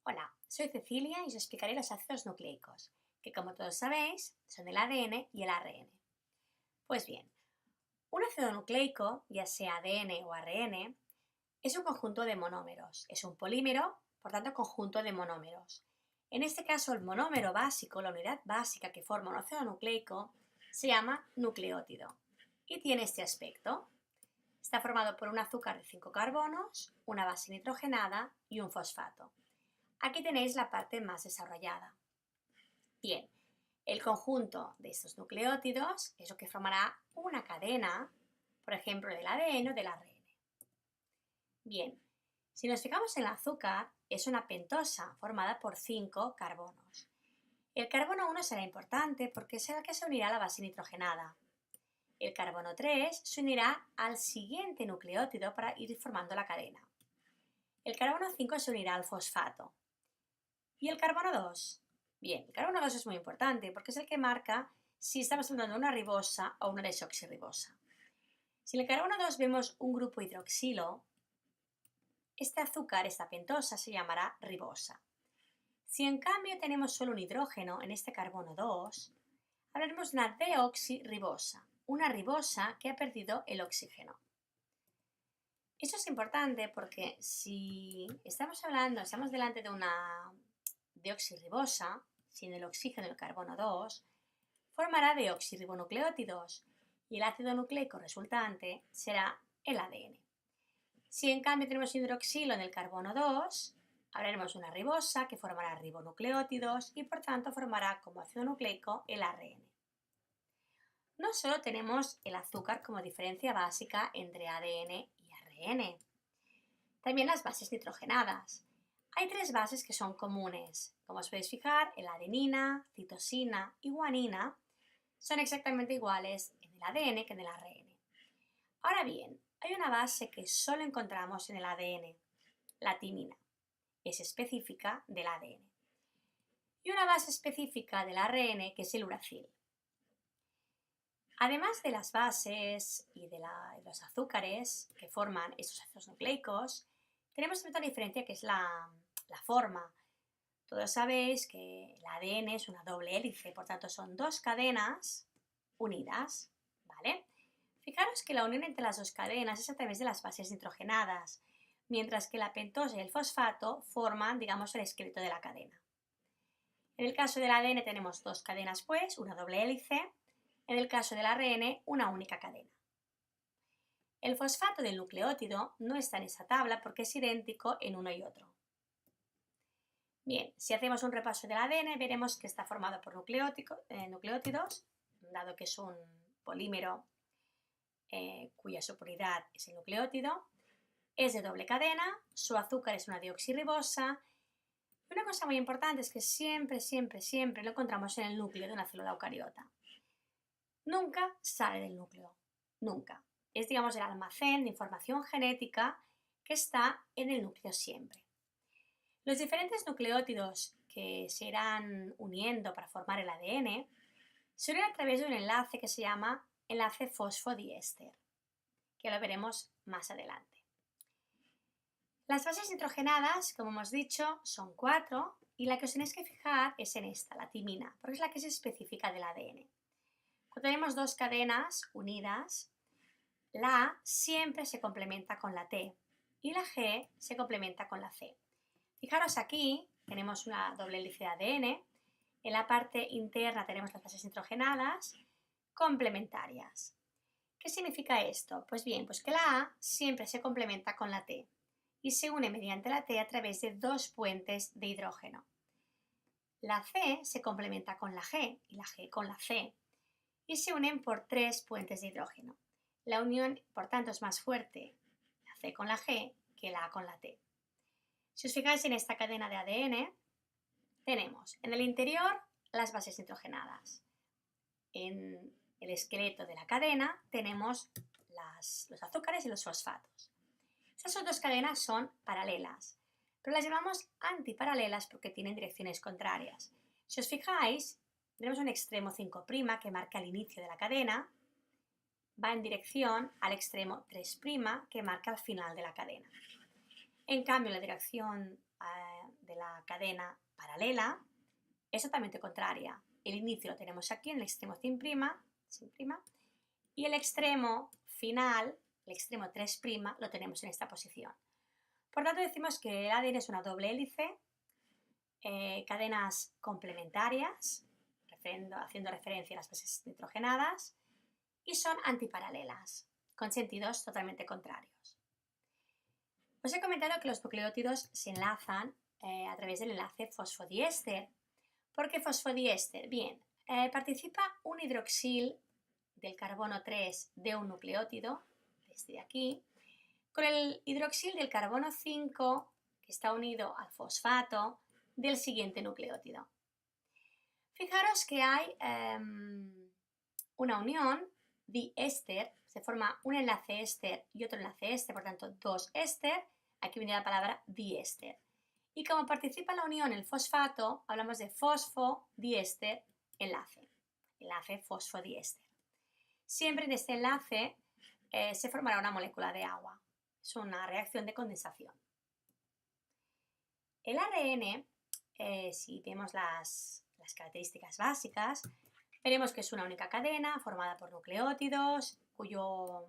Hola, soy Cecilia y os explicaré los ácidos nucleicos, que como todos sabéis son el ADN y el ARN. Pues bien, un ácido nucleico, ya sea ADN o ARN, es un conjunto de monómeros. Es un polímero, por tanto conjunto de monómeros. En este caso el monómero básico, la unidad básica que forma un ácido nucleico, se llama nucleótido y tiene este aspecto. Está formado por un azúcar de 5 carbonos, una base nitrogenada y un fosfato. Aquí tenéis la parte más desarrollada. Bien, el conjunto de estos nucleótidos es lo que formará una cadena, por ejemplo, del ADN o del ARN. Bien, si nos fijamos en el azúcar, es una pentosa formada por 5 carbonos. El carbono 1 será importante porque será el que se unirá a la base nitrogenada. El carbono 3 se unirá al siguiente nucleótido para ir formando la cadena. El carbono 5 se unirá al fosfato. ¿Y el carbono 2? Bien, el carbono 2 es muy importante porque es el que marca si estamos hablando de una ribosa o una desoxirribosa. Si en el carbono 2 vemos un grupo hidroxilo, este azúcar, esta pentosa, se llamará ribosa. Si en cambio tenemos solo un hidrógeno en este carbono 2, hablaremos de una deoxirribosa, una ribosa que ha perdido el oxígeno. Esto es importante porque si estamos delante de una deoxirribosa, sin el oxígeno del carbono 2, formará deoxirribonucleótidos y el ácido nucleico resultante será el ADN. Si en cambio tenemos hidroxilo en el carbono 2, hablaremos de una ribosa que formará ribonucleótidos y por tanto formará como ácido nucleico el ARN. No solo tenemos el azúcar como diferencia básica entre ADN y ARN, también las bases nitrogenadas. Hay 3 bases que son comunes. Como os podéis fijar, la adenina, citosina y guanina son exactamente iguales en el ADN que en el ARN. Ahora bien, hay una base que solo encontramos en el ADN, la timina. Es específica del ADN. Y una base específica del ARN que es el uracil. Además de las bases y de los azúcares que forman estos ácidos nucleicos, tenemos otra diferencia que es la forma. Todos sabéis que el ADN es una doble hélice, por tanto son 2 cadenas unidas, ¿vale? Fijaros que la unión entre las 2 cadenas es a través de las bases nitrogenadas, mientras que la pentosa y el fosfato forman, digamos, el esqueleto de la cadena. En el caso del ADN tenemos 2 cadenas, pues, una doble hélice. En el caso del ARN, una única cadena. El fosfato del nucleótido no está en esa tabla porque es idéntico en uno y otro. Bien, si hacemos un repaso del ADN, veremos que está formado por nucleótidos, dado que es un polímero cuya suporidad es el nucleótido. Es de doble cadena, su azúcar es una deoxirribosa. Y una cosa muy importante es que siempre lo encontramos en el núcleo de una célula eucariota. Nunca sale del núcleo, nunca. Es, digamos, el almacén de información genética que está en el núcleo siempre. Los diferentes nucleótidos que se irán uniendo para formar el ADN se unen a través de un enlace que se llama enlace fosfodiéster, que lo veremos más adelante. Las bases nitrogenadas, como hemos dicho, son 4 y la que os tenéis que fijar es en esta, la timina, porque es la que es específica del ADN. Cuando tenemos 2 cadenas unidas, la A siempre se complementa con la T y la G se complementa con la C. Fijaros aquí, tenemos una doble hélice de ADN, en la parte interna tenemos las bases nitrogenadas complementarias. ¿Qué significa esto? Pues bien, pues que la A siempre se complementa con la T y se une mediante la T a través de 2 puentes de hidrógeno. La C se complementa con la G y la G con la C y se unen por 3 puentes de hidrógeno. La unión, por tanto, es más fuerte la C con la G que la A con la T. Si os fijáis en esta cadena de ADN, tenemos en el interior las bases nitrogenadas. En el esqueleto de la cadena tenemos los azúcares y los fosfatos. Estas 2 cadenas son paralelas, pero las llamamos antiparalelas porque tienen direcciones contrarias. Si os fijáis, tenemos un extremo 5' que marca el inicio de la cadena, va en dirección al extremo 3' que marca el final de la cadena. En cambio, la dirección de la cadena paralela es totalmente contraria. El inicio lo tenemos aquí en el extremo sin prima, y el extremo final, el extremo 3', lo tenemos en esta posición. Por tanto, decimos que el ADN es una doble hélice, cadenas complementarias, haciendo referencia a las bases nitrogenadas, y son antiparalelas, con sentidos totalmente contrarios. Os he comentado que los nucleótidos se enlazan a través del enlace fosfodiéster. ¿Por qué fosfodiéster? Bien, participa un hidroxil del carbono 3 de un nucleótido, este de aquí, con el hidroxil del carbono 5 que está unido al fosfato del siguiente nucleótido. Fijaros que hay una unión diéster, se forma un enlace éster y otro enlace éster, por tanto 2 éster, aquí viene la palabra diéster. Y como participa la unión el fosfato, hablamos de fosfodiéster enlace fosfodiéster. Siempre en este enlace se formará una molécula de agua. Es una reacción de condensación. El ADN, si vemos las características básicas, veremos que es una única cadena formada por nucleótidos, cuyo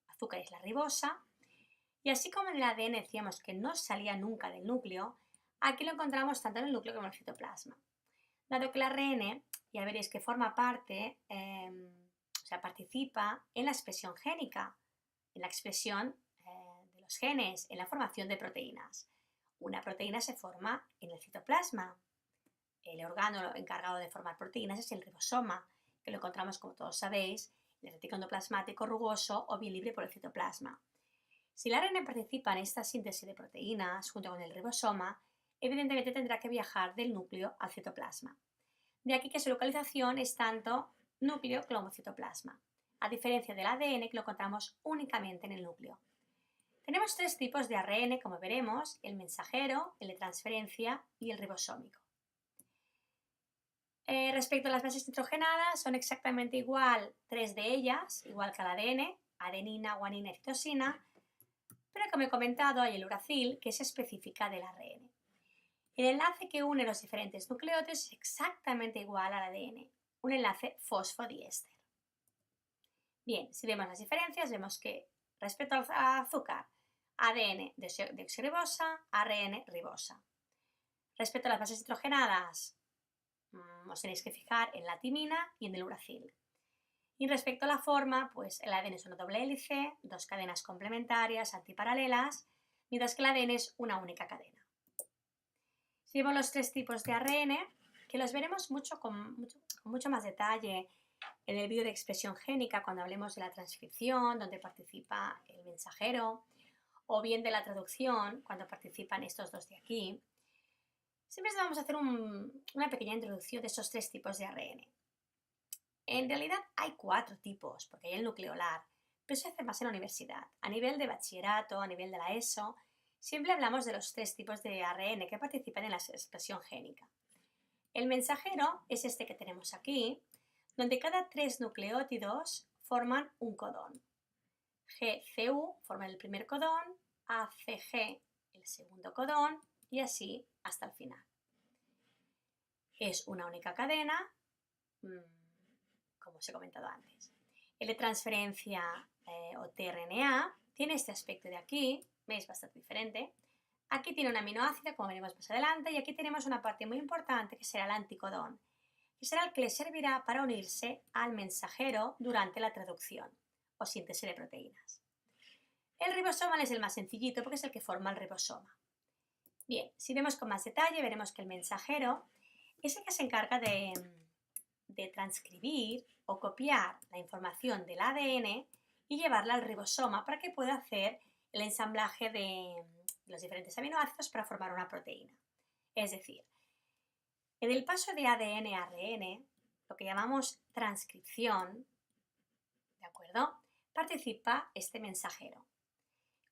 azúcar es la ribosa. Y así como en el ADN decíamos que no salía nunca del núcleo, aquí lo encontramos tanto en el núcleo como en el citoplasma. Dado que el ARN, ya veréis que forma parte, participa en la expresión génica, en la expresión de los genes, en la formación de proteínas. Una proteína se forma en el citoplasma. El órgano encargado de formar proteínas es el ribosoma, que lo encontramos, como todos sabéis, en el retículo endoplasmático rugoso o bien libre por el citoplasma. Si el ARN participa en esta síntesis de proteínas junto con el ribosoma, evidentemente tendrá que viajar del núcleo al citoplasma. De aquí que su localización es tanto núcleo como citoplasma, a diferencia del ADN que lo encontramos únicamente en el núcleo. Tenemos 3 tipos de ARN, como veremos, el mensajero, el de transferencia y el ribosómico. Respecto a las bases nitrogenadas, son exactamente igual 3 de ellas, igual que al ADN, adenina, guanina y citosina, pero como he comentado hay el uracil que es específica del ARN. El enlace que une los diferentes nucleótidos es exactamente igual al ADN, un enlace fosfodiéster. Bien, si vemos las diferencias, vemos que respecto al azúcar, ADN deoxirribosa, ARN ribosa. Respecto a las bases nitrogenadas, os tenéis que fijar en la timina y en el uracil. Y respecto a la forma, pues el ADN es una doble hélice, 2 cadenas complementarias antiparalelas, mientras que el ADN es una única cadena. Si vemos los 3 tipos de ARN, que los veremos con mucho más detalle en el vídeo de expresión génica cuando hablemos de la transcripción, donde participa el mensajero, o bien de la traducción, cuando participan estos 2 de aquí. Siempre vamos a hacer una pequeña introducción de esos 3 tipos de ARN. En realidad hay 4 tipos, porque hay el nucleolar, pero se hace más en la universidad. A nivel de bachillerato, a nivel de la ESO, siempre hablamos de los 3 tipos de ARN que participan en la expresión génica. El mensajero es este que tenemos aquí, donde cada 3 nucleótidos forman un codón. GCU forma el primer codón, ACG el segundo codón y así hasta el final. Es una única cadena, como os he comentado antes. El de transferencia o tRNA tiene este aspecto de aquí, veis, bastante diferente. Aquí tiene un aminoácido, como veremos más adelante, y aquí tenemos una parte muy importante que será el anticodón, que será el que le servirá para unirse al mensajero durante la traducción o síntesis de proteínas. El ribosoma es el más sencillito porque es el que forma el ribosoma. Bien, si vemos con más detalle, veremos que el mensajero es el que se encarga de transcribir o copiar la información del ADN y llevarla al ribosoma para que pueda hacer el ensamblaje de los diferentes aminoácidos para formar una proteína. Es decir, en el paso de ADN a ARN, lo que llamamos transcripción, ¿de acuerdo?, participa este mensajero.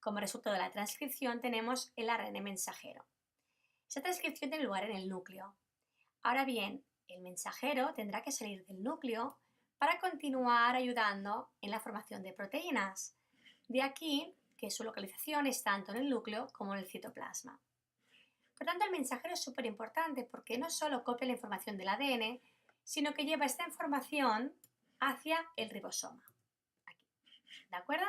Como resultado de la transcripción tenemos el ARN mensajero. Esa transcripción tiene lugar en el núcleo. Ahora bien, el mensajero tendrá que salir del núcleo para continuar ayudando en la formación de proteínas. De aquí que su localización es tanto en el núcleo como en el citoplasma. Por tanto, el mensajero es súper importante porque no solo copia la información del ADN, sino que lleva esta información hacia el ribosoma. Aquí, ¿de acuerdo?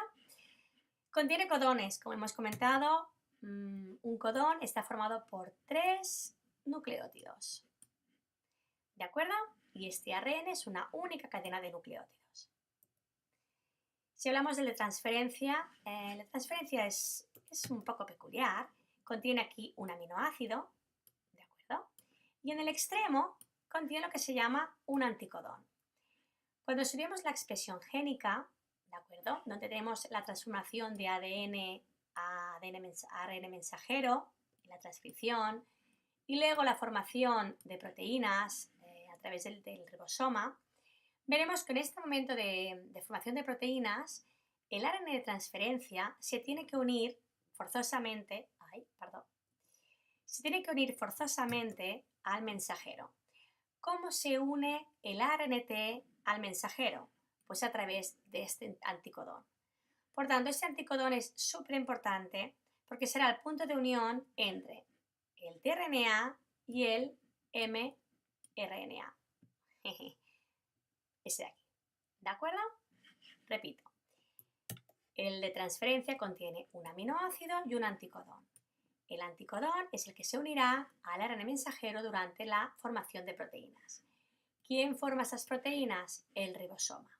Contiene codones, como hemos comentado. Un codón está formado por 3 nucleótidos. ¿De acuerdo? Y este ARN es una única cadena de nucleótidos. Si hablamos de la transferencia es un poco peculiar. Contiene aquí un aminoácido, ¿de acuerdo? Y en el extremo contiene lo que se llama un anticodón. Cuando estudiamos la expresión génica, ¿de acuerdo? Donde tenemos la transformación de ADN a ARN mensajero en la transcripción y luego la formación de proteínas a través del ribosoma, veremos que en este momento de formación de proteínas, el ARN de transferencia se tiene que unir forzosamente, al mensajero. ¿Cómo se une el ARNT al mensajero? Pues a través de este anticodón. Por tanto, este anticodón es súper importante porque será el punto de unión entre el tRNA y el mRNA. Ese de aquí. ¿De acuerdo? Repito. El de transferencia contiene un aminoácido y un anticodón. El anticodón es el que se unirá al ARN mensajero durante la formación de proteínas. ¿Quién forma esas proteínas? El ribosoma.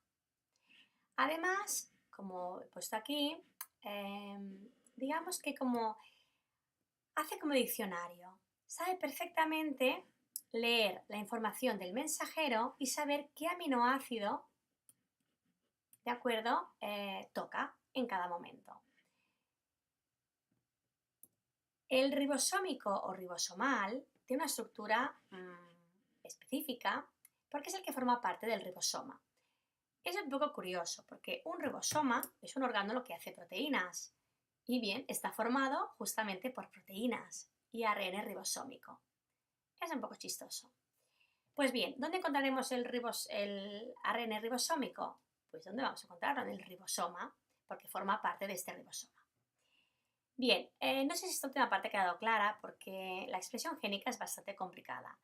Además, como he puesto aquí, digamos que hace como diccionario. Sabe perfectamente leer la información del mensajero y saber qué aminoácido, ¿de acuerdo?, toca en cada momento. El ribosómico o ribosomal tiene una estructura específica porque es el que forma parte del ribosoma. Es un poco curioso porque un ribosoma es un orgánulo que hace proteínas y bien, está formado justamente por proteínas y ARN ribosómico. Es un poco chistoso. Pues bien, ¿dónde encontraremos el ARN ribosómico? Pues ¿dónde vamos a encontrarlo? En el ribosoma, porque forma parte de este ribosoma. Bien, no sé si esta última parte ha quedado clara porque la expresión génica es bastante complicada.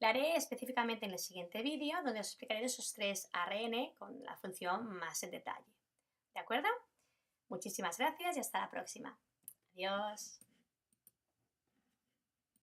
La haré específicamente en el siguiente vídeo donde os explicaré esos 3 ARN con la función más en detalle. ¿De acuerdo? Muchísimas gracias y hasta la próxima. Adiós.